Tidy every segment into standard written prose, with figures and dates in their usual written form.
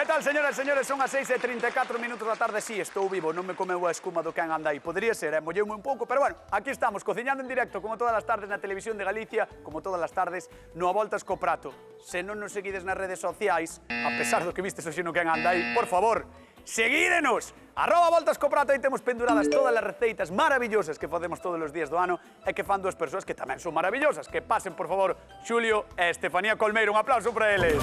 Que tal, señoras e señores? Son as 6:34 da tarde. Sí, estou vivo, non me comeu a escuma do can anda aí. Podería ser, molleume un pouco, pero bueno, aquí estamos, cociñando en directo, como todas as tardes na Televisión de Galicia, como todas as tardes, no A Voltas co Prato. Se non nos seguides nas redes sociais, a pesar do que vistes hoxe no can anda aí, por favor, seguídenos! @Voltas co Prato, aí temos penduradas todas as receitas maravillosas que facemos todos os días do ano e que fan dúas persoas que tamén son maravillosas. Que pasen, por favor, Xulio e Estefanía Colmeiro. Un aplauso para eles.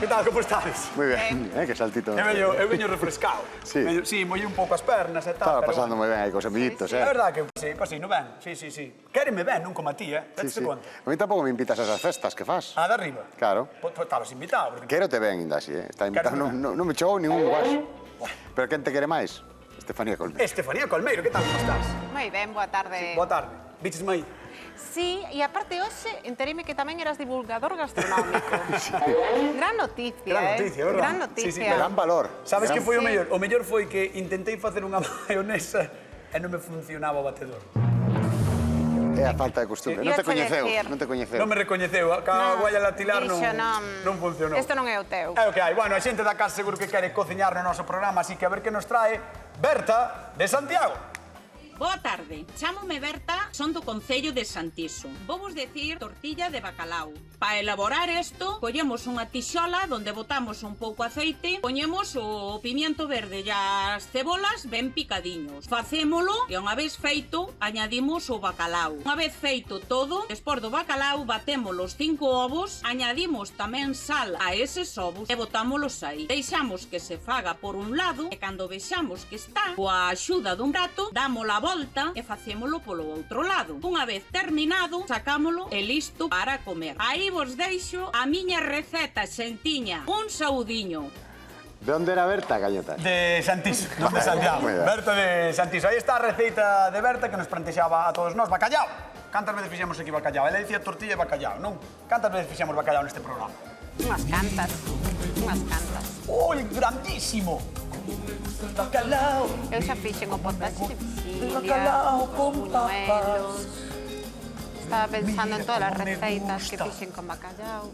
Que tal, como estades? Moi ben, que saltito. Eu veño refrescado. Sí. Sí, mollei un pouco as pernas e tal. Estaba pasando moi ben aí cos amiguitos, É verdad que pasei no ben, sí. Quéreme ben, non como a ti, Date conta. A mí tampouco me invitas a esas festas que fas. A de arriba? Claro. Pois estabas invitado. Quero te ben, ainda así, Está invitado, non me chegou ningún guaso. Pero quen te quere máis? Estefanía Colmeiro. Estefanía Colmeiro, que tal, como estás? Moi ben, boa tarde. Boa tarde. Vichesme aí? Sí, e aparte hoxe entereime que tamén eras divulgador gastronómico. Gran noticia, Gran noticia, verdad? Gran noticia. Gran valor. Sabes que foi o Sí. mellor? O mellor foi que intentei facer unha maionesa e non me funcionaba o batedor. É a falta de costumbre. Non te coñeceu, non te coñeceu. Non me recoñeceu, a guaya latilar non funcionou. Isto non é o teu. É o que hai. Bueno, a xente da casa seguro que quere cociñar no noso programa, así que a ver que nos trae Berta de Santiago. Boa tarde, chámome Berta, son do Concello de Santiso. Vou vos decir tortilla de bacalao. Para elaborar isto, collemos unha tixola donde botamos un pouco aceite, poñemos o pimiento verde e as cebolas ben picadiños. Facémolo e unha vez feito, añadimos o bacalao. Unha vez feito todo, despois do bacalao, batemos os 5 ovos, añadimos tamén sal a eses ovos e botámolos aí. Deixamos que se faga por un lado e cando vexamos que está, coa axuda dun prato, damos a volta e facémolo polo outro lado. Unha vez terminado, sacámolo e listo para comer. Aí vos deixo a miña receta xentiña. Un saudiño. De onde era Berta, Cañeta? De Santiso, non de Santiago. Moi ben. Berta de Santiso. Aí está a receita de Berta que nos plantexaba a todos nós. Bacallao. Cantas veces fixemos aquí bacallao? Ela dicía tortilla e bacallao, non? Cantas veces fixemos bacallao neste programa? Unhas cantas. Oi, grandísimo! Bacalao. Eu xa fixen o potaxe de Sicilia, Bacalao con buñuelos. Estaba pensando en todas as receitas que fixen con bacalao.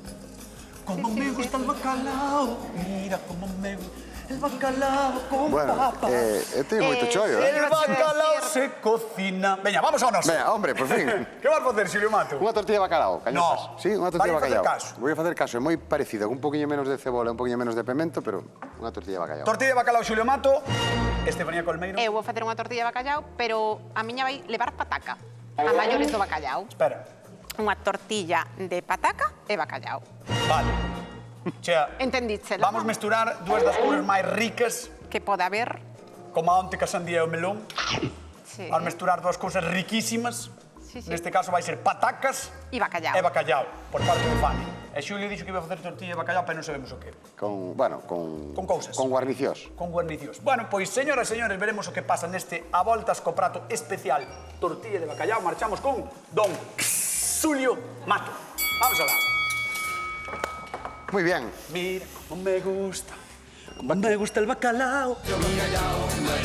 Como me gusta el bacalao, mira como me gusta el bacalao con papas. Eu teño moito chollo, El bacalao se cocina. Veña, vamos ao noso. Veña, hombre, por fin. Que vas facer, Xulio Mato? Unha tortilla de bacalao, Cañetas. No. Sí, unha tortilla de Vai a facer bacalao. caso. Vou a facer caso, é moi parecido, un poquinho menos de cebola, un poquinho menos de pimento, pero unha tortilla de bacalao. Tortilla de bacalao, Xulio Mato. Estefanía Colmeiro. Eu vou facer unha tortilla de bacalao, pero a miña vai levar pataca. A maiores do bacalao. Espera. Unha tortilla de pataca e bacalao. Vale. Chea, Entendíchelo? vamos mesturar dúas das cores máis ricas, Que pode haber. como a onte que a sandía e o melón. Sí. Vamos mesturar dúas cousas riquísimas. Sí. Neste caso vai ser patacas E bacalao. e bacalao, por parte de Fanny. E Xulio dixo que iba a facer tortilla de bacalao, pero non sabemos o que. Con cousas. Con guarnicións. Con guarnicións. Bueno, pois, señoras e señores, veremos o que pasa neste A Voltas co Prato especial tortilla de bacalao. Marchamos con don Xulio Mato. Vamos alá. Moi bien. Mira como me gusta el bacalao.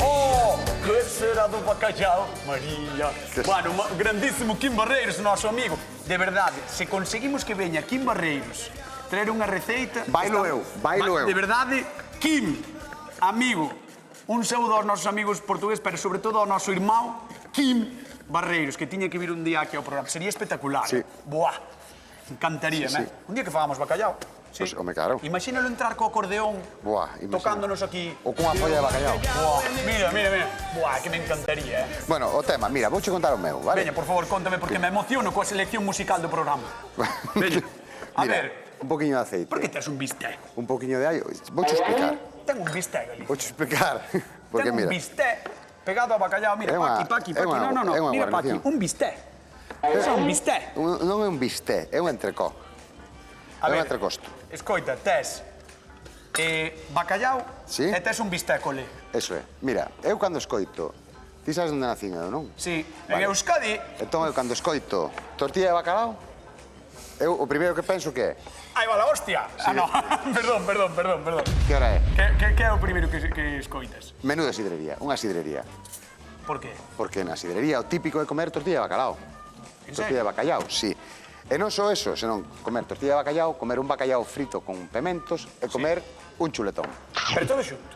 Oh, que será do bacalao, María. Bueno, grandísimo Kim Barreiros, noso amigo. De verdade, se conseguimos que veña Kim Barreiros traer unha receita... Bailo eu. De verdade, Kim, amigo, un saúdo aos nosos amigos portugueses, pero sobre todo ao noso irmão, Kim Barreiros, que tiña que vir un día aquí ao programa. Sería espectacular. Sí. Buah, encantaría, Sí, sí. Un día que fagamos bacalao. Sí. Pois, home, claro. Imagínalo entrar co acordeón, Buah, imagina. tocándonos aquí. Ou cunha folla de bacalao. Buah, mira. Buah, que me encantaría, Bueno, o tema, mira, vouche contar o meu, vale? Veña, por favor, contame, porque me emociono coa selección musical do programa. Veña, a Mira, ver, un poquinho de aceite. por que tes un bistec? Un poquinho de allo. Vouche explicar. Ten un bistec ali. Vouche explicar. Porque, Ten un mira, bistec pegado ao bacalao. Mira, É unha- pa aquí. é unha- No, é unha mira pa aquí. guarnición. Un bistec. Eso é un bistec. non é un bisté, é un entrecó. A É un ver, entrecosto. escoita, tes bacalao Sí. e tes un bistec, ole. Eso é. Mira, eu cando escoito, ti sabes onde nacín eu, non? Sí, Vale. en Euskadi... Entón, eu cando escoito tortilla de bacalao, eu o primeiro que penso que é, Aí va la hostia. Ah, no. Perdón. que hora é? Que é o primeiro que escoitas? Menú de sidrería, unha sidrería. Por qué? Porque na sidrería o típico é comer tortilla de bacalao. En Tortilla de serio? bacalao, sí. E non só eso, senón comer tortilla de bacallau, comer un bacallau frito con pimentos e comer un chuletón. Pero todo xunto.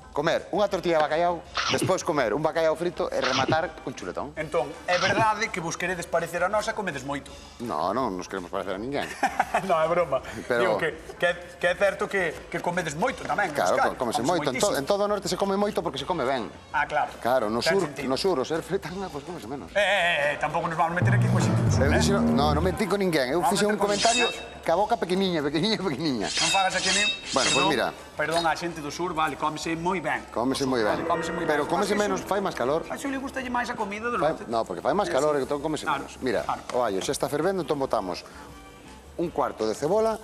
Comer unha tortilla de bacallau, despois comer un bacallau frito e rematar con chuletón. Entón, é verdade que vos queredes parecer a nós e comedes moito. Non, non nos queremos parecer a ninguén. Non, é broma. Pero- Digo que é certo que comedes moito tamén. Claro, comese moito. En todo o norte se come moito porque se come ben. Ah, claro. Claro, no Ten sur, sentido. no sur, o ser fritanga, pois comese menos. Tampouco nos vamos meter aquí coa xente do sur, Eu dixo, non mentí con ninguén. Eu Vamos fixe un meter con comentario xente. que a boca pequeniña. Non fagas aquí nin... Bueno, pois mira. Perdón á xente do sur, vale, cómese moi ben. Comese moi ben. Vale, cómese moi ben. Pero comese menos, fai máis calor. A Xulio gustalle máis a comida do Fai- norte. No, porque fai máis calor e entón comese Claro, menos. Mira, claro. o allo xa está fervendo, entón botamos un cuarto de cebola,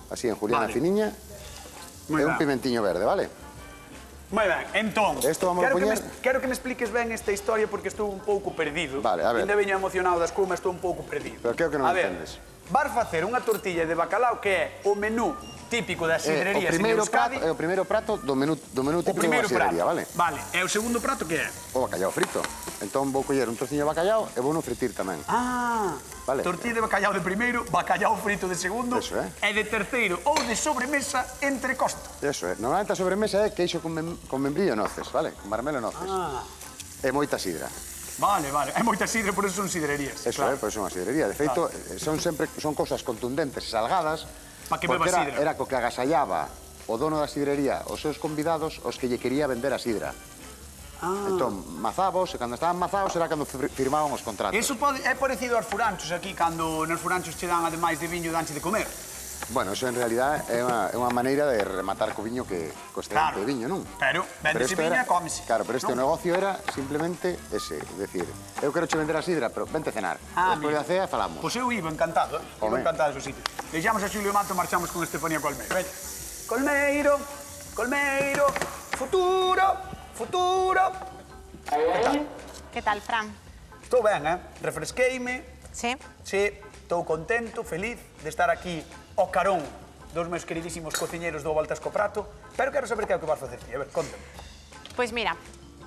así en juliana Vale. finiña, Moi e un ben. pimentiño verde, vale? Moi ben, entón, Esto vamos a poñer- quero que me expliques ben esta historia porque estou un pouco perdido. Vale, a ver. Ainda veño emocionado da escuma, estou un pouco perdido. Pero creo que non A ver, entendes. vas facer unha tortilla de bacalao que é o menú típico das sidrerías en Euskadi. O primeiro prato do menú O típico primeiro da sidrería, prato. vale? Vale, e o segundo prato que é? O bacallau frito. Entón vou coller un trociño de bacallau e vou no fritir tamén. Ah, Vale. tortilla de bacalao de primeiro, bacalao frito de segundo Eso é. e de terceiro ou de sobremesa entrecosto. Eso é. Normalmente a sobremesa é queixo con membrillo e noces, vale? Con marmelo e noces. E moita sidra. Vale, vale. Hai moita sidra, por eso son sidrerías. Eso é, por eso é unha sidrería. De feito, son cousas contundentes e salgadas. Pa que porque beba sidra. Era co que agasallaba o dono da sidrería os seus convidados os que lle quería vender a sidra. Entón, mazabos, e cando estaban mazados era cando firmaban os contratos. Eso é parecido aos furanchos aquí, cando nos furanchos che dan, ademais de viño, danche de comer. Bueno, eso en realidad é unha maneira de rematar co viño que co excedente de viño, non? Pero, vendese isto viña, era- cómese. Claro, pero este non? negocio era simplemente ese, é dicir, eu quero che vender a sidra, pero vente cenar. Despois mira. da cea falamos. Pois eu iba encantado, iba Home. encantado do sitio. Deixamos a Xulio Mato, marchamos con Estefanía Colmeiro. Veña. Colmeiro, Colmeiro, futuro, futuro. Que tal, Fran? Estou ben, refresqueime, Sí? sí, estou contento, feliz de estar aquí ao carón dos meus queridísimos cociñeiros do Voltas co Prato, pero quero saber que é o que vas facer ti. A ver, contame. Pois mira,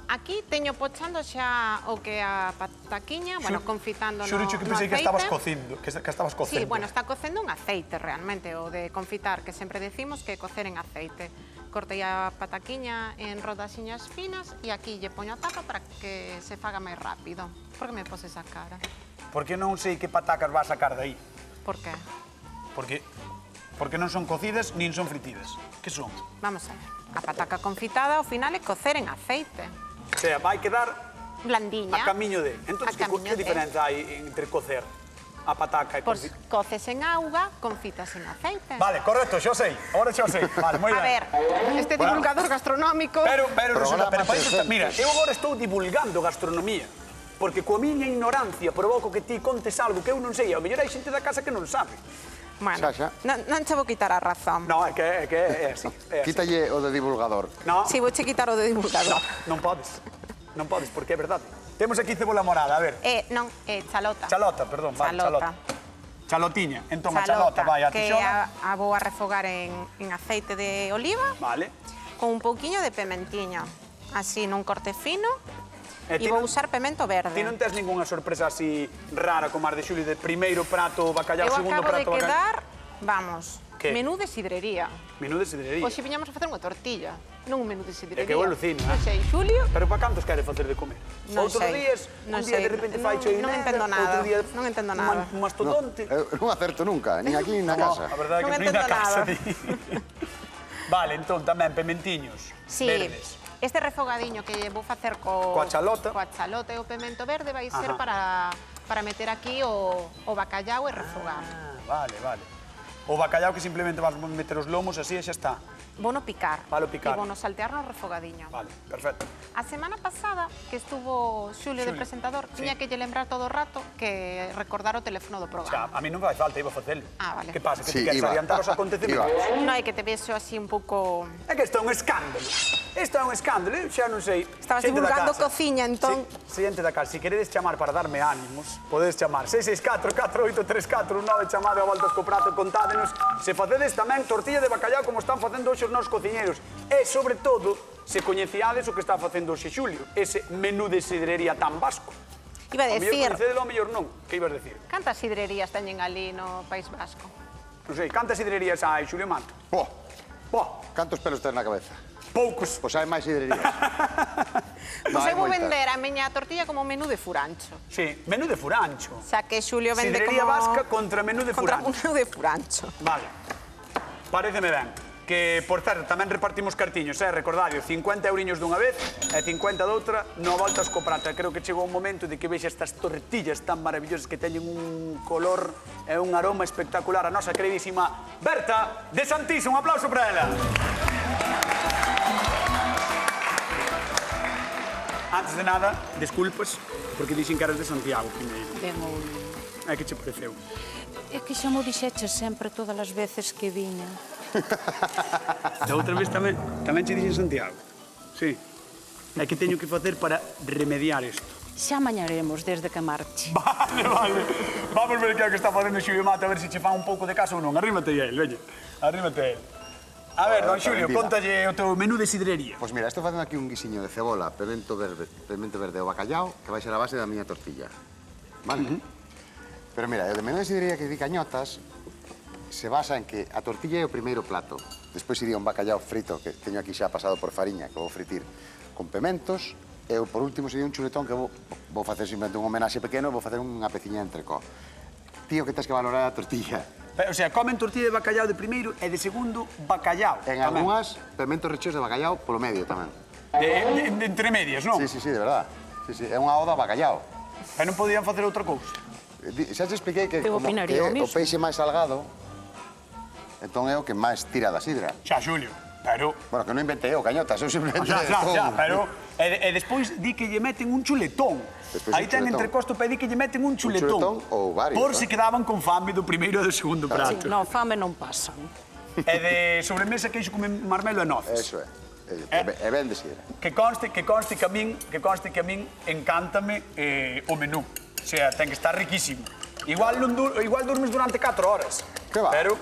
aquí teño pochando xa o que a pataquiña, bueno, confitando no Xuricho que no pensei que aceite. estabas cocindo, que estabas cocendo. Sí, bueno, está cocendo un aceite realmente, o de confitar, que sempre decimos que cocer en aceite. Cortei a pataquiña en rodaxiñas finas e aquí lle poño a tapa para que se faga máis rápido. Por que me poses a cara? Porque non sei que patacas vas sacar de aí. Por que? Porque non son cocidas nin son fritidas. Que son? Vamos a ver. A pataca confitada ao final é cocer en aceite. O sea, vai quedar Blandiña. a camiño de. Entón, A camiño que de. diferenza hai entre cocer a pataca e Pois confitar? coces en auga, confitas en aceite. Vale, correcto, xa o sei. Agora xa o sei. Vale, moi A ben. ver, este divulgador gastronómico... Pero resulta, Programa para iso, 300. mira, eu agora estou divulgando gastronomía. Porque coa miña ignorancia provoco que ti contes algo que eu non sei. Ao mellor hai xente da casa que non sabe. Bueno, Xa. non che vou quitar a razón. Non, é que é así. É así. Quítalle o de divulgador. No, Si, vou che quitar o de divulgador. non podes. Non podes, porque é verdade. Temos aquí cebola morada, a ver. Non, chalota. Chalota, perdón, vale, Chalota. Chalotiña. Entón, a chalota vai a que tixola. a vou a refogar en aceite de oliva Vale. con un pouquiño de pementiña. Así, nun corte fino. E ti E vou non- usar pemento verde. Ti non tes ningunha sorpresa así rara como as de Xuli de primeiro prato bacallau, Eu segundo acabo de prato bacallau? quedar, vamos, Que? menú de sidrería. Menú de sidrería. Hoxe viñamos a facer unha tortilla, non un menú de sidrería. É que eu alucino, Non sei, Xulio, Pero para cantos queres facer de comer? Non Outros sei, días, non un día sei, de repente non- fai choineda, non entendo nada, outro día non entendo nada. Un mastodonte. Eu non acerto nunca, nin aquí nin na casa. A verdade Non que non entendo na casa. nada. Di. Vale, entón tamén pementiños sí, verdes. este refogadiño que vou facer Coa chalota. coa chalota e o pemento verde vai ser Ajá. para meter aquí o bacallau e refogar. Vale, vale. O bacallau que simplemente vas meter os lomos así e xa está. Vouno picar. Valo picar. E vouno saltear no refogadiño. Vale, perfecto. A semana pasada que estuvo Xulio de Xulio, presentador, sí. tiña que lle lembrar todo o rato que recordar o teléfono do Xa, programa. a mí non fai falta, iba a facelo. Ah, vale. Que pasa, que Sí, ti queres iba. adiantar os acontecementos? Iba. Non é que te vexo así un pouco... É que isto é un escándalo. Isto é un escándalo, eu xa non sei. Estabas Xente da divulgando casa. cociña, entón. Sí, xente da casa, se queredes chamar para darme ánimos, podedes chamar 664-483419, chamade a Voltas co Prato, contádenos se facedes tamén tortilla de bacallau como están facendo hoxe os nosos cociñeiros. E, sobre todo, se coñeciades o que está facendo hoxe Xulio, ese menú de sidrería tan vasco. Iba a A mellor decir, coincede, a mellor non. Que ibas decir? cantas sidrerías teñen ali no País Vasco? Non sei, cantas sidrerías hai, Xulio Mato? Bo, Bo, cantos pelos tens na cabeza? poucos. Pois hai máis sidrerías. Pois hai eu vou moitas. vender a miña tortilla como menú de furancho. Sí, menú de furancho. Xa que Xulio vende Sidrería como... vasca contra menú de Contra furancho. menú de furancho. Vale. Paréceme ben. Que, por certo, tamén repartimos cartiños, recordadio, 50 euriños dunha vez e 50 doutra, no voltas co prata. Creo que chegou un momento de que vexa estas tortillas tan maravillosas que teñen un color e un aroma espectacular. A nosa queridísima Berta de Santís, un aplauso para ela. Antes de nada, desculpas, porque dixen que eras de Santiago primeiro. Ben, É que che pareceu? é que xa mo dixeches sempre todas as veces que viña. Da outra vez tamén che dixen Santiago. Sí. É que teño que facer para remediar isto. Xa mañaremos desde que marche. Vale, vale. Vamos ver que é o que está facendo Xulio Mato, a ver se che fan un pouco de caso ou non. Arrímate a él, veña. Arrímate a él. A ver, don Xulio, contalle o teu menú de sidrería. Pois mira, estou facendo aquí un guisiño de cebola, pimento verde e o bacallao, que vai ser a base da miña tortilla. Vale? Pero mira, o de menú de sidrería que di Cañotas se basa en que a tortilla é o primeiro plato. Despois iría un bacallao frito, que teño aquí xa pasado por fariña, que vou fritir con pimentos. E por último sería un chuletón que vou facer simplemente un homenaxe pequeno e vou facer unha peciña de entrecó. Tío, que tens que valorar a tortilla. O sea, comen tortilla de bacallao de primeiro e de segundo bacallao. En algunhas, pimentos recheos de bacallao polo medio tamén. De entre medias, non? Sí, de verdad. Sí, é unha oda a bacallao. E non podían facer outra cousa. Xa te expliquei que Eu como que opinaría o o mismo. peixe máis salgado, entón é o que máis tira da sidra. Xa, Xulio, pero... Bueno, que non inventei eu, Cañotas, eu simplemente... Xa, pero... E despois di que lle meten un chuletón. Despois Aí un ten chuletón. entrecosto para di que lle meten un chuletón. chuletón ou varios, Por ¿no? se quedaban con fame do primeiro e do segundo prato. No, fame non pasan. E de sobremesa queixo con marmelo e noces. Eso é. É ben de sidra. Que conste que a min encántame o menú. O sea, ten que estar riquísimo. Igual dormes durante 4 horas. Que va? Pero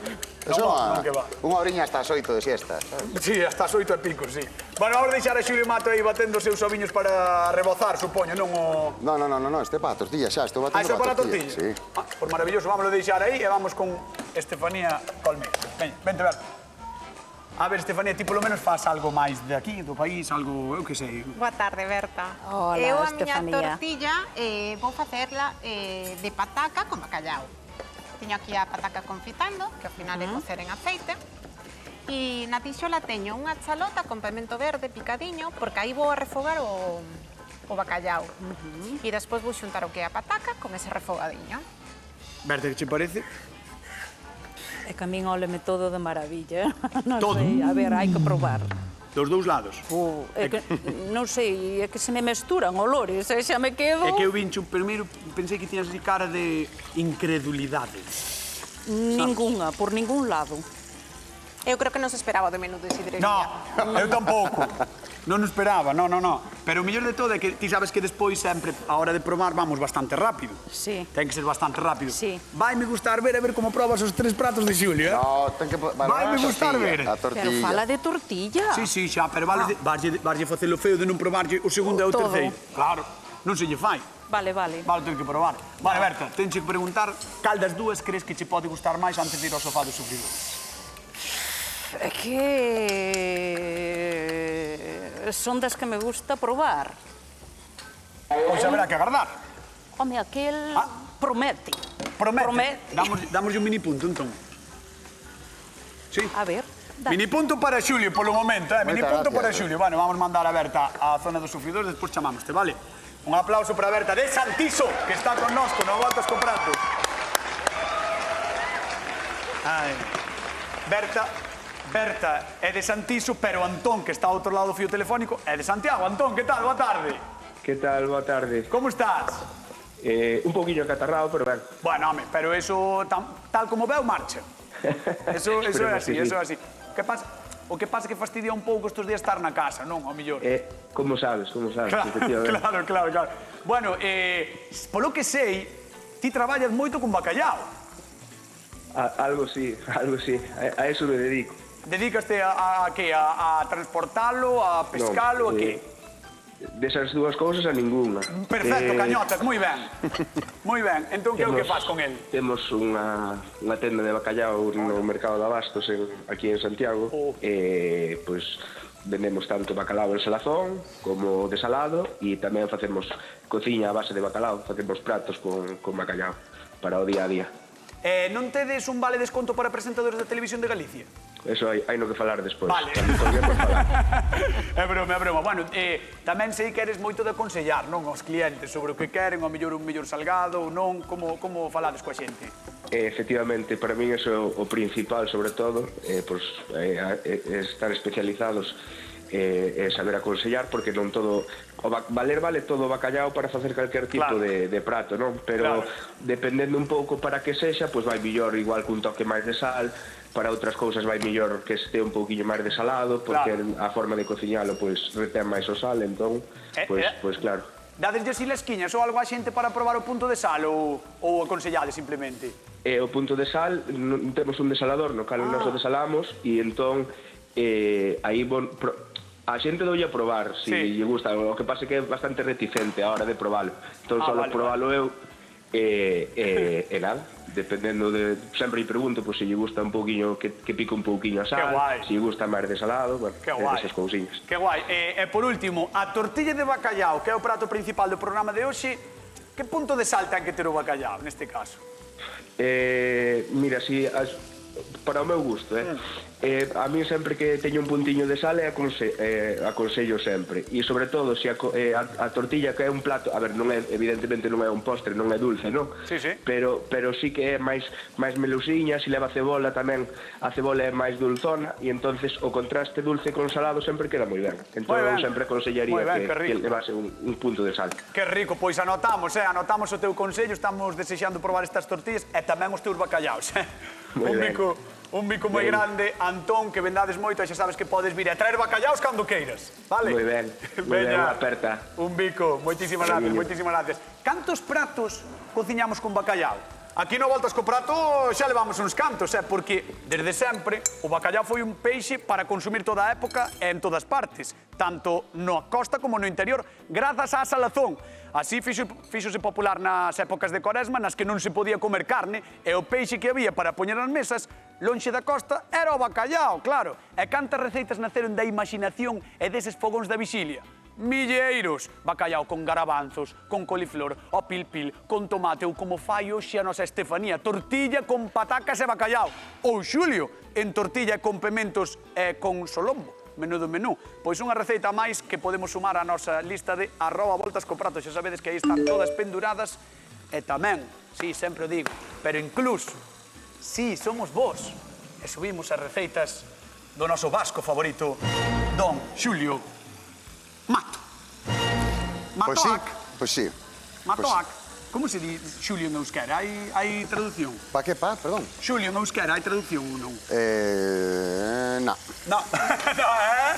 non que va. Unha horiña hasta as 8 de siesta. Sí, hasta as 8 e pico, sí. Bueno, vamos deixar a Xulio Mato aí batendo os seus oviños para rebozar, supoño, non o... No, este para a tortilla xa, estou batendo isto para a tortilla? Sí. Pues maravilloso, vámonos deixar aí e vamos con Estefanía Colmeiro. Veña, vente ver. A ver, Estefanía, ti polo menos faz algo máis de aquí, do país, algo, eu que sei. Boa tarde, Berta. Hola, eu a Estefanía. miña tortilla vou facerla de pataca con bacallau. Teño aquí a pataca confitando, que ao final é cocer en aceite. E na tixola teño unha chalota con pimento verde picadiño, porque aí vou a refogar o bacallau. E despois vou xuntar o que é a pataca con ese refogadiño. Berta, que che parece? É que a min óleme todo de maravilla. Non Todo? sei, a ver, hai que probar. Dos dous lados. É que, non sei, é que se me mesturan olores, e xa me quedo... É que eu vincho primeiro, pensei que tiñas así cara de incredulidade. Ninguna, por ningún lado. Eu creo que non se esperaba do menú de sidrería. No, eu tampouco. Non o esperaba, no. Pero o mellor de todo é que ti sabes que despois sempre, a hora de probar, vamos bastante rápido. Sí. Ten que ser bastante rápido. Sí. Vai me gustar ver a ver como probas os 3 pratos de Xulio, eh? No, ten que valorar Vai me a gustar tortilla, ver. a tortilla. Pero fala de tortilla. Sí, xa, pero varlle facelo feo de non probarlle o segundo e o Todo. terceiro. Claro, non se lle fai. Vale. Vale, ten que probar. Vale, Berta, tenche que preguntar cal das dúas crees que che pode gustar máis antes de ir ao sofá dos sufridores. É que son das que me gusta probar. Pois haberá que agardar. Home, aquel promete. Promete. Damos un mini punto, entón. Sí. A ver, dale. Mini punto para Xulio, polo momento, Mini Moitas punto para gracias, Xulio. Bueno, vamos mandar a Berta á zona dos sufridores, despois chamámoste, vale? Un aplauso para Berta de Santiso, que está connosco, non voltas co prato. Ai. Berta é de Santiso, pero Antón, que está ao outro lado do fío telefónico, é de Santiago. Antón, que tal? Boa tarde. Que tal? Boa tarde. Como estás? Un poquillo acatarrado, pero ben. Bueno, home, pero eso tal como veo marcha. Eso é así, eso é así. O que pasa é que fastidia un pouco estes días estar na casa, non? Ao mellor. Como sabes, efectivamente. Claro. Bueno, polo que sei, ti traballas moito con bacallao. Algo sí. A eso me dedico. Dedícaste a que? A transportalo, a pescalo, a que? desas dúas cousas a ninguna. Perfecto, Cañotas, moi ben. Moi ben. Entón, que é o que faz con el? Temos unha tenda de bacallau no mercado de Abastos aquí en Santiago. Pois vendemos tanto bacalao en salazón como desalado e tamén facemos cociña a base de bacalao, facemos pratos con bacalao para o día a día. Non tedes un vale desconto para presentadores da Televisión de Galicia? Eso hai no que falar despois. Vale. É broma, é broma. Bueno, tamén sei que eres moito de aconsellar, non, aos clientes sobre o que queren, ao mellor un mellor salgado ou non, como falades coa xente? Efectivamente, para min iso o principal, sobre todo, estar especializados e saber aconsellar, porque non todo... Valer vale todo o bacallau para facer calquer tipo de prato, non? Pero dependendo un pouco para que sexa, pois vai mellor igual cun toque máis de sal, para outras cousas vai mellor que este un pouquiño máis de salado, porque a forma de cociñalo pois retén máis o sal, entón, pois claro. Dadeslle así lesquiñas ou algo a xente para probar o punto de sal ou aconsellades simplemente? O punto de sal, temos un desalador no cal nos o desalamos e entón aí a xente doulle a probar se lle gusta, o que pasa é que é bastante reticente a hora de probalo, entón só probalo eu e nada, dependendo de... Sempre lle pregunto se lle gusta un pouquiño, que pique un pouquiño a sal, se lle gusta máis de salado, bueno, esas cousiñas. Que guai. E por último, a tortilla de bacallau, que é o prato principal do programa de hoxe, que punto de sal ten que ter o bacallau, neste caso? Mira, si... Para o meu gusto, a mí sempre que teño un puntiño de sal aconsello sempre, e sobre todo se a tortilla que é un plato, a ver, evidentemente non é un postre, non é dulce, non? Pero sí que é máis melusiña, se leva cebola tamén, a cebola é máis dulzona e entonces o contraste dulce con salado sempre queda moi ben, entón eu sempre aconsellaría que levase un punto de sal. Que rico, pois anotamos o teu consello, estamos desexando probar estas tortillas e tamén os teus bacalaos. Un bico moi grande, Antón, que vendades moito e xa sabes que podes vir a traer bacalaos cando queiras, vale? Moi ben, unha aperta. Un bico, moitísimas gracias. Cantos pratos cociñamos con bacalao? Aquí no Voltas co Prato xa levamos uns cantos, porque desde sempre o bacallau foi un peixe para consumir toda a época e en todas partes, tanto na costa como no interior, grazas á salazón. Así fíxose popular nas épocas de Coresma, nas que non se podía comer carne, e o peixe que había para poñer nas mesas, lonxe da costa, era o bacallau, claro. E cantas receitas naceron da imaginación e deses fogóns da vixilia? Milleiros! Bacallau con garabanzos, con coliflor, o pil-pil, con tomate ou como fai hoxe a nosa Estefanía, tortilla con patacas e bacallau. Ou Xulio, en tortilla con pementos e con solombo. Menudo menú. Pois unha receita máis que podemos sumar á nosa lista de @voltascoprato. Xa sabedes que aí están todas penduradas. E tamén, sí, sempre o digo, pero incluso, sí, somos vos, e subimos as receitas do noso vasco favorito, Don Xulio Mato. Matoac. Pois sí. Matoac. Como se di Xulio en euskera? Hai traducción? Pa que pa? Perdón. Xulio en euskera, hai traducción ou non? No. No.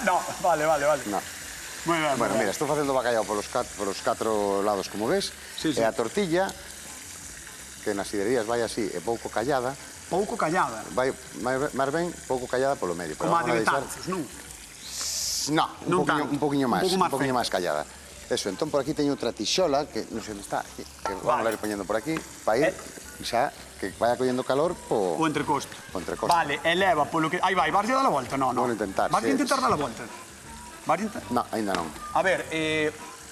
No, vale. No. Moi ben. Bueno, mira, estou facendo bacallau polos 4 lados, como ves, e a tortilla, que nas siderías vai así, é pouco callada. Pouco callada? Vai máis ben pouco callada polo medio. Como a de Betanzos, non? No, un poquinho máis callada. Eso, entón por aquí teño outra tixola, que non sei onde está, aquí, que vamos a ir poñendo por aquí, para ir, xa, que vaya collendo calor po... O entrecosto. O entrecosto. Vale, eleva polo que... Aí vai, vas a dar a volta? No. Vou intentar, vas a intentar dar a volta? Vas a intentar? No, ainda non. A ver,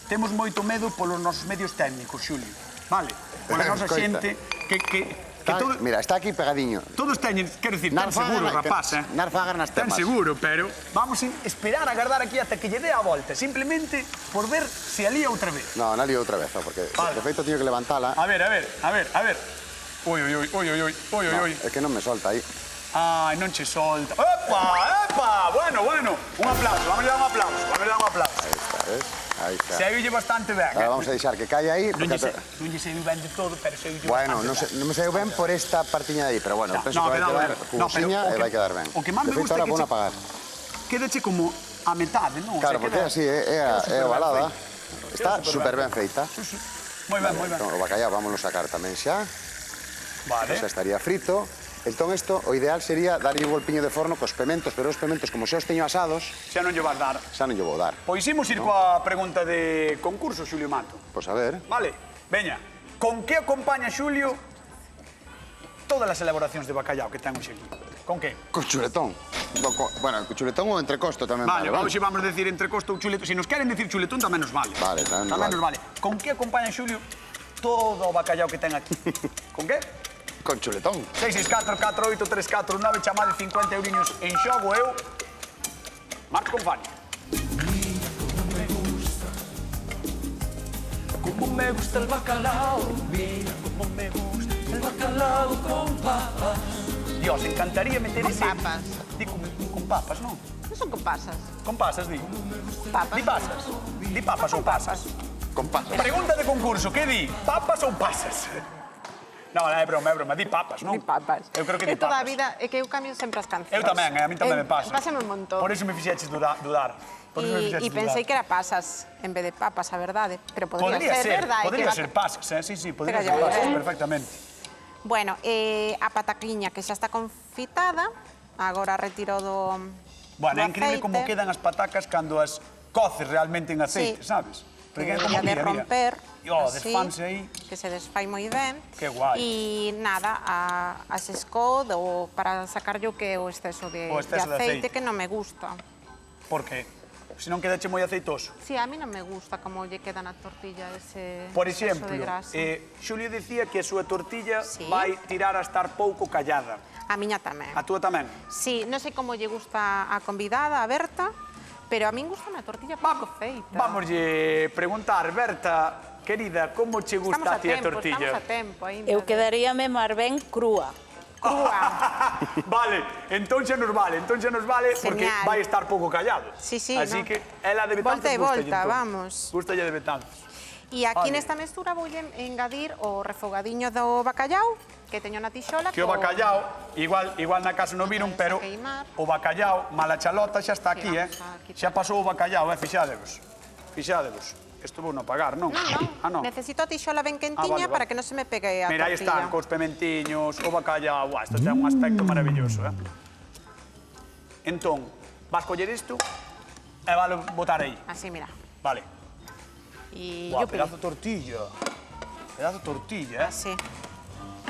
temos moito medo polos nosos medios técnicos, Xulio. Vale? Pola nosa xente que mira, está aquí pegadiño. Todos teñen, quero dicir, ten seguro, rapaz, Nar fagar nas temas. Ten seguro, pero vamos a esperar a agardar aquí hasta que lle dé a volta, simplemente por ver se alía outra vez. No, alía outra vez, porque de feito teño que levantala. A ver. Ui. É que non me solta aí. Ai, non che solta. Epa! Bueno, un aplauso, vamos a dar un aplauso. Aí está, ves? Aí está. Seguille bastante ben. Ahora vamos a deixar que caia aí. Non lle saiu ben de todo, pero saiulle bastante ben. Bueno, non me saiu ben por esta partiña de aí, pero bueno, penso que vai quedar jugosiña e vai quedar ben. O que máis me gusta é que quedache como a metade, non? Claro, porque é así, é ovalada. Está super ben feita. Moi ben. O bacallau vámonos sacar tamén xa. Vale. Xa estaría frito. Entón isto, o ideal sería darlle un golpiño de forno cos pementos, pero os pementos, como xa os teño asados, Xa non lle vas dar. xa non lle vou dar. Pois imos ir coa pregunta de concurso, Xulio Mato. Pois a ver... Vale, veña. Con que acompaña Xulio todas as elaboracións de bacallau que ten hoxe aquí? Con que? Con chuletón. Bueno, con chuletón ou entrecosto tamén Vale, vale, hoxe vamos a decir entrecosto ou chuletón. Se nos queren decir chuletón, tamén nos vale. Vale, tamén nos nos vale. Con que acompaña Xulio todo o bacallau que ten aquí? Con que? Con chuletón. 664-4834-9, chamade 50 euriños en xogo, eu... Marco Confani. Como me gusta el bacalao, mira como me gusta el bacalao con papas. Dios, encantaría meter Con ese... papas. Di con papas, non? Non son con pasas. Con pasas, di. Papas. Di pasas. Di papas ou pasas. Con pasas. Pregunta de concurso, que di? Papas ou pasas? Non, é broma, di papas, non? Di papas. Eu creo que di É toda a papas. vida, é que eu cambio sempre as cancións. Eu tamén, a mí tamén me pasa. Pásame un montón. Por iso me fixeches dudar. Por iso me fixeches E pensei que dudar. era pasas en vez de papas, a verdade. Pero podría Podría ser, verdade. podría ser pasas, sí, podría Pero ser ya pasas, veré. perfectamente. Bueno, a pataquiña que xa está confitada, agora retiro do Bueno, é do increíble como aceite. quedan as patacas cando as coces realmente en aceite, Sí. sabes? Porque é como, Debería de mira, romper, así, desfanse aí. que se desfai moi ben. Que guai. E nada, as escod ou para sacar yo que é o exceso de, O exceso de aceite. que non me gusta. Por que? Se non quedache moi aceitoso. Sí, a mí non me gusta como lle queda na tortilla ese Por exceso exemplo, de grasa. Xulio dicía que a súa tortilla Sí. vai tirar a estar pouco callada. A miña tamén. A túa tamén? Sí, non sei como lle gusta a convidada, a Berta, pero a min gusta a tortilla pouco feita. Vamoslle preguntar, Berta, querida, como che gusta a ti a tortilla? Estamos a tempo aínda. Eu quedaríame máis ben crúa. Crúa. Vale, entón xa nos vale, porque Genial. vai estar pouco callado. Sí, sí, Así no. que ela de Betanzos Volta e gustalle, volta, entón. vamos. Gustalle de Betanzos. E aquí Vale. nesta mestura voulle engadir o refogadiño do bacallau que teño na tixola. Que o bacallau, igual na casa non viron, pero Deixa queimar. o bacallau, mala chalota, xa está aquí, Sí, vamos a quitar. Xa pasou o bacallau, fixádevos. Isto vou non pagar, non? Ah, non. Necesito a tixola ben quentiña vale, vale. para que non se me pegue a Mira, aí tortilla. están, cos pementiños, o bacallau, isto ten un aspecto maravilloso, Entón, vas coller isto e vale botar aí. Así, mira. Vale. E Guau, yo pedazo de tortilla. Pedazo de tortilla, Sí.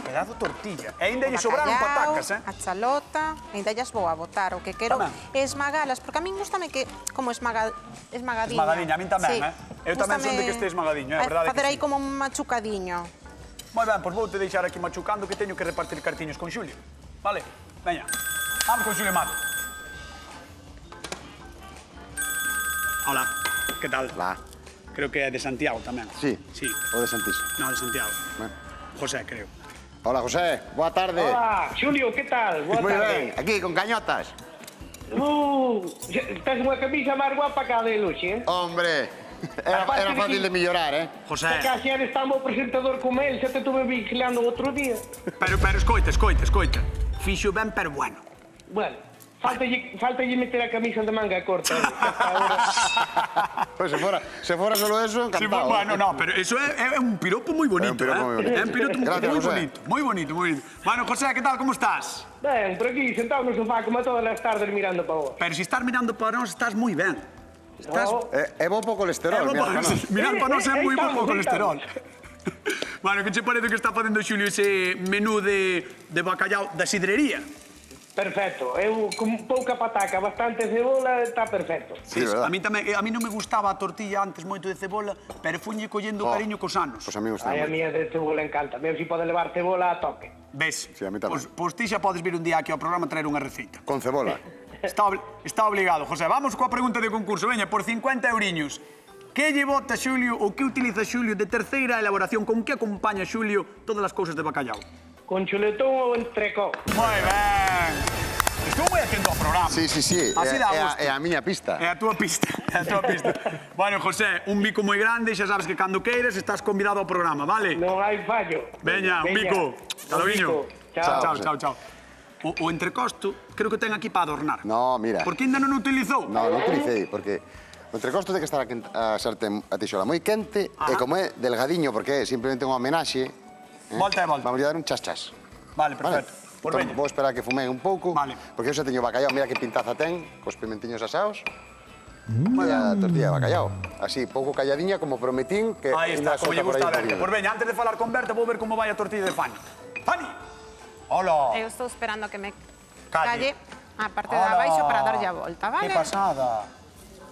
Pedazo de tortilla. E ainda lle O sobraron bacallau, patacas, a chalota, ainda llas vou a botar. O que quero Tamén. é esmagalas, porque a min gustame que como esmagadiña. Esmagadiña, a min tamén, Sí. Eu tamén son de que este esmagadiño, é verdade que Facer aí sí. como un machucadiño. Moi ben, pois vou te deixar aquí machucando que teño que repartir cartiños con Xulio. Vale? Veña. Vamos con Xulio Mato. Hola, que tal? Lá. Creo que é de Santiago tamén. Sí. Sí. O de Santiso. No, de Santiago. Ben. José, creo. Hola, José. Boa tarde. Hola, Xulio, que tal? Boa Moi tarde. ben. Aquí, con cañotas. Estás unha camisa máis guapa que a de Luxe, Hombre, era Aparte de fácil que- de mellorar, José, Casi eres tan bo presentador como él, xa te tuve vigilando outro día. pero escoita. Fixo ben, pero bueno. Bueno, faltalle meter a camisa de manga corta. Pues se fuera solo eso, Sí, encantado. bueno, no, pero eso é un piropo moi bonito, É un piropo moi bonito. É un piropo Gracias, moi José. bonito, moi bonito. Bueno, José, que tal, como estás? Ben, por aquí, sentado no sofá como todas as tardes mirando para vos. Pero se estás mirando para nós, estás moi ben. Estás... No. É bo po colesterol, mira, para nós. Mirar para nós é moi Aí bo estamos, o aí colesterol. Bueno, que che parece que está facendo Xulio ese menú de bacallau da sidrería? Perfecto, eu con pouca pataca, bastante cebola, está perfecto. Sí, verdad. A mí tamén, a mí non me gustaba a tortilla antes moito de cebola, pero funlle collendo cariño cos anos. Pois a mí gusta Ai, a moito. mía de cebola encanta. Veo si pode levar cebola a toque. Ves? Sí, a mí tamén. Pois ti xa podes vir un día aquí ao programa a traer unha receita. Con cebola. Está obligado, José. Vamos coa pregunta de concurso. Veña, por 50 euriños. Que lle bota Xulio ou que utiliza Xulio de terceira elaboración? Con que acompaña Xulio todas as cousas de bacallau? Con chuletón ou entrecó. Moi ben. Estou moi atento ao programa. Sí. Así dá gusto. É a miña pista. É a túa pista, Bueno, José, un bico moi grande, xa sabes que cando queiras estás convidado ao programa, vale? Non hai fallo. Veña, un bico. Hasta logo. Chao. Chao. O entrecosto, creo que ten aquí para adornar. No, mira. Por que ainda non o utilizou? No, non utilicei, porque o entrecosto ten que estar a sartén a tixola moi quente e como é delgadiño, porque é simplemente unha homenaxe, Volta e volta. vamos a dar un chas-chas. Vale, perfecto. veña. Vou esperar que fumen un pouco, Vale. porque eu xa teño bacallao, mira que pintaza ten, cos pimentiños asados. E a tortilla de bacallao. Así, pouco calladiña, como prometín, que Aí está, ainda como lle solta por gusta a aí un Berta. poquinho. Pois veña, antes de falar con Berta, vou ver como vai a tortilla de Fanny. Fanny! Hola! Eu estou esperando que me Calle. calle a parte de abaixo para darlle a volta, vale? Que pasada!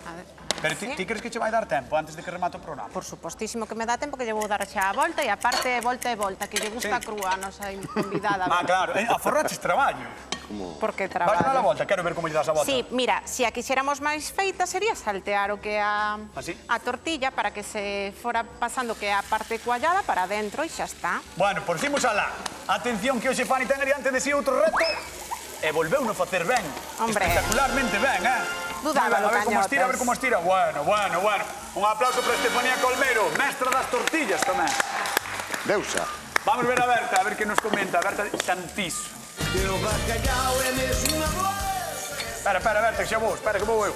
A ver, Pero ti crees que che vai dar tempo antes de que remate o programa? Por supostísimo que me dá tempo que lle vou dar xa a volta e aparte volta e volta, que lle gusta Sí. crúa a nosa convidada. Ah, claro, aforraches traballo. Porque Vais dar a traballo. volta, quero ver como lle das a volta. Sí, mira, se a quixéramos máis feita sería saltear o que a Así? a tortilla para que se fora pasando que a parte cuallada para dentro e xa está. Bueno, por imos alá. Atención que hoxe Fanny ten diante de si outro reto e volveu no facer ben. Hombre. Espectacularmente ben, Dudábalo, A ver como estira, a ver Cañotas. como estira. Bueno. Un aplauso para Estefanía Colmero, mestra das tortillas tamén. Deusa. Vamos ver a Berta, a ver que nos comenta. Berta Santiso. Espera, Berta, que xa vou. Espera, que vou eu.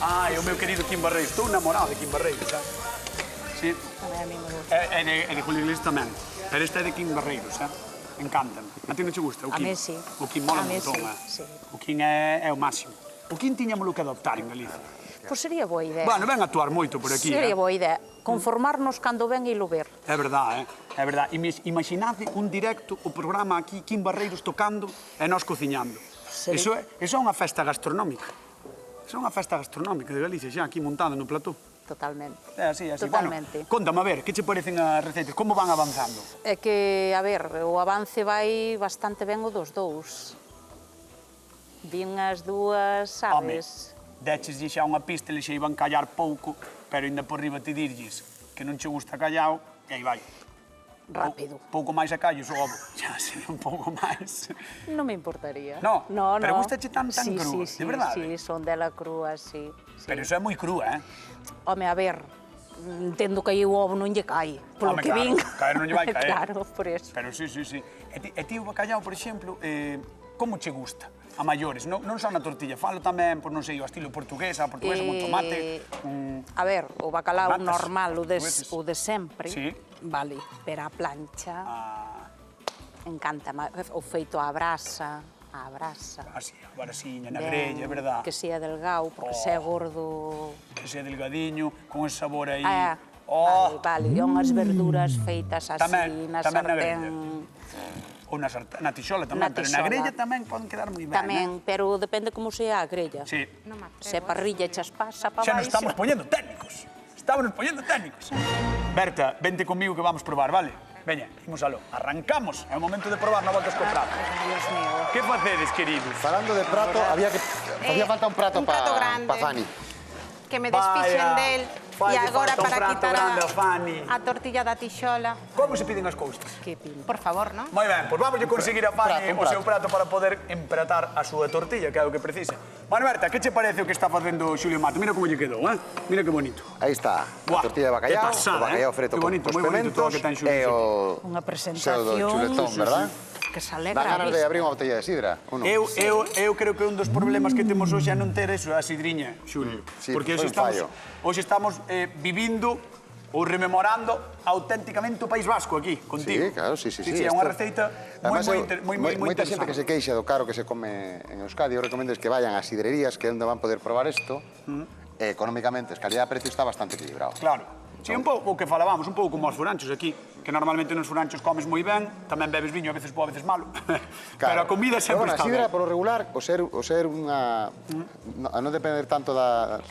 Ai, o meu querido Kim Barreiros. Estou namorado de Kim Barreiros, sabes? Sí. E de Julio Iglesias tamén. Pero esta é de Kim Barreiros, Encántame. A ti non che gusta o Kim? A mí sí. O Kim mola A mí un montón, sí, sí. O Kim é o máximo. O Kim tiñamolo que adoptar en Galicia. Pois sería boa idea. Bueno, ven a actuar moito por aquí, Sería boa idea. Conformarnos cando ven e lo ver. É verdade, É verdade. Imaginade un directo, o programa aquí, Kim Barreiros tocando e nós cociñando. Sería- Eso é unha festa gastronómica. Eso é unha festa gastronómica de Galicia, xa aquí montada no plató. Totalmente. É así. Totalmente. Bueno, contame, a ver, que che parecen as receitas? Como van avanzando? É que, a ver, o avance vai bastante ben o dos dous. Vin as dúas aves. Decheslle xa unha pista, eles xa iban callar pouco, pero ainda por riba te dirlles que non che gusta callao, e aí vai. Rápido. Pouco máis a callos o ovo. Xa sería un pouco máis. Non me importaría. No, No, pero no. gustache tan Sí, crúa, sí, de verdade? Sí, son dela crúa, sí. Pero iso é moi crúa, Home, a ver, entendo que aí o ovo non lle cai, polo Home, que claro, vin. caer non lle vai caer. Claro, por eso. Pero sí. E ti o bacallao, por exemplo, como che gusta? A maiores, non só na tortilla, falo tamén, por non sei, o estilo portuguesa con tomate. A ver, o bacalao Matas, normal, portugueses. o de sempre, Sí. vale, pero a plancha, Ah, encanta, o feito á brasa, así, a varasiña, na grella, é verdad. que sea delgado, porque se é gordo... Que sea delgadiño, con ese sabor aí. Vale, e unhas verduras feitas así, Tamén na na sartén... Ou na tixola tamén, Na pero na tixola. grella tamén poden quedar moi ben. Tamén, pero depende como sea a grella. Sí. Non me atrevo. Se parrilla echas pasa para Xa nos baixo... estamos poñendo técnicos. Estamos poñendo técnicos. Berta, vente comigo que vamos probar, vale? Veña, imos aló. Arrancamos. É o momento de probar na voltas co prato. Dios mío. Que facedes, queridos? Falando de prato, facía falta un prato un prato para grande. Fanny. Que me despixen Vaya, del fai e que agora falta un para prato quitar grande a Fanny. a tortilla da tixola. Como se piden as cousas? Que pinta. Por favor, non? Moi ben, pois vamos a conseguir a Fanny un o seu prato. prato para poder empratar a súa tortilla, que é o que precisa. Bueno, Berta, que che parece o que está facendo Xulio Mato? Mira como lle quedou, Mira que bonito. Aí está, Buah, a tortilla de bacallao, que pasada, o bacallao eh? frito Que bonito, cos moi bonito todo o pementos que ten Xulio. e o Unha pseudo presentación... chuletón, verdad? Que se Dá alegra a ganas de vista. abrir unha botella de sidra, ou non? Eu creo que un dos problemas que temos hoxe é non ter eso, a sidriña, Xulio. Sí, Porque foi hoxe un fallo. estamos vivindo ou rememorando auténticamente o País Vasco aquí, contigo. Sí, claro, sí. É unha receita moi Moita xente interesante. que se queixa do caro que se come en Euskadi, eu recomendo que vayan ás sidrerías que é onde van poder probar isto. Económicamente, calidad-precio está bastante equilibrado. Claro. Sí, un pouco o que falábamos, un pouco como os furanchos aquí, que normalmente nos furanchos comes moi ben, tamén bebes viño, a veces bo, a veces malo, pero a comida sempre Pero, está a sidra, ben. polo regular, o ser unha... A non depender tanto da...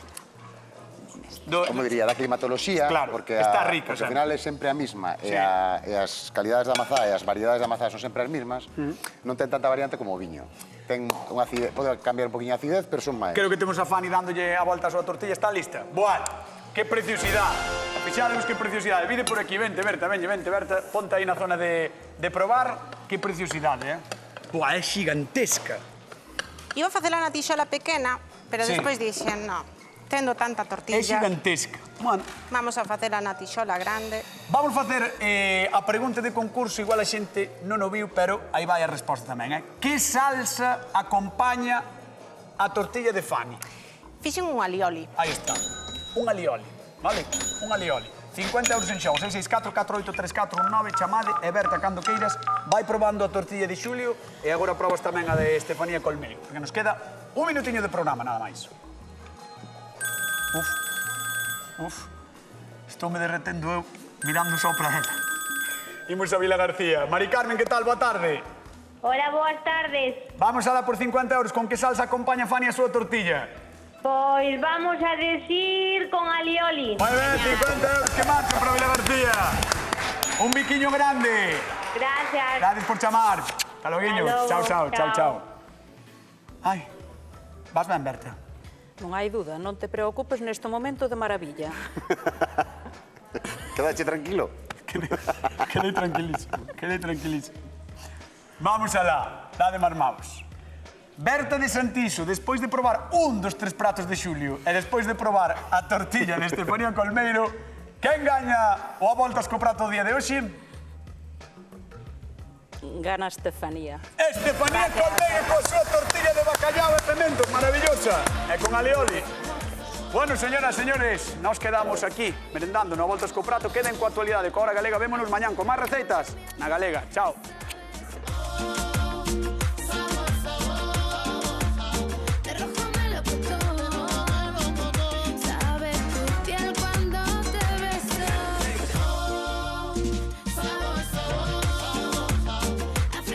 Como diría, da climatoloxía, Claro, porque, está rica porque ao sempre. final é sempre a mesma, Sí. e as calidades da mazá e as variedades da mazá son sempre as mesmas, non ten tanta variante como o viño. Ten unha acidez, pode cambiar un poquinho a acidez, pero son máis. Creo que temos a Fanny dándolle a volta a súa tortilla, está lista. Boa, que preciosidade. Fixademos que preciosidade. Vide por aquí, vente, Berta, vente, Berta. Ponte aí na zona de probar. Que preciosidade, Boa, é xigantesca. Iba a facela na tixola pequena, pero Sí. despois dixen, no, tendo tanta É tortilla, xigantesca. Bueno, vamos a facela na tixola grande. vamos facer a pregunta de concurso, igual a xente non o viu, pero aí vai a resposta tamén, Que salsa acompaña a tortilla de Fanny? Fixen un alioli. Aí está. Un alioli, vale? Un alioli. 50 euros en xogo, 664-483419, chamade e Berta, cando queiras, vai probando a tortilla de Xulio e agora probas tamén a de Estefanía Colmeiro, porque nos queda un minutiño de programa, nada máis. Estou-me derretendo eu mirando só para ela. Imos a Vila García. Mari Carmen, que tal? Boa tarde. Hola, boas tardes. Vamos a dar por 50 euros. Con que salsa acompaña Fani a súa tortilla? Pois vamos a decir con alioli. Moi ben, 50 euros que marchan para Vila García. Un biquiño grande. Gracias. Gracias por chamar. Hasta loguiño. Chao, chao, chao, chao. Ai, vas ben, Berta? Non hai duda, non te preocupes neste momento de maravilla. Quedache tranquilo. Quedei tranquilísimo, quedei tranquilísimo. Vamos alá, dade marmaos. Berta de Santiso, despois de probar un dos 3 pratos de Xulio e despois de probar a tortilla de Estefanía Colmeiro, quen gaña o a voltas co prato do día de hoxe? Gana Estefanía. Estefanía Colmeiro con súa tortilla de bacallao e pementos, maravillosa, e con alioli. Bueno, señoras, señores, nos quedamos aquí merendando no voltas co prato. Queden coa actualidade, coa Hora Galega. Vémonos mañán con máis receitas na Galega. Chao.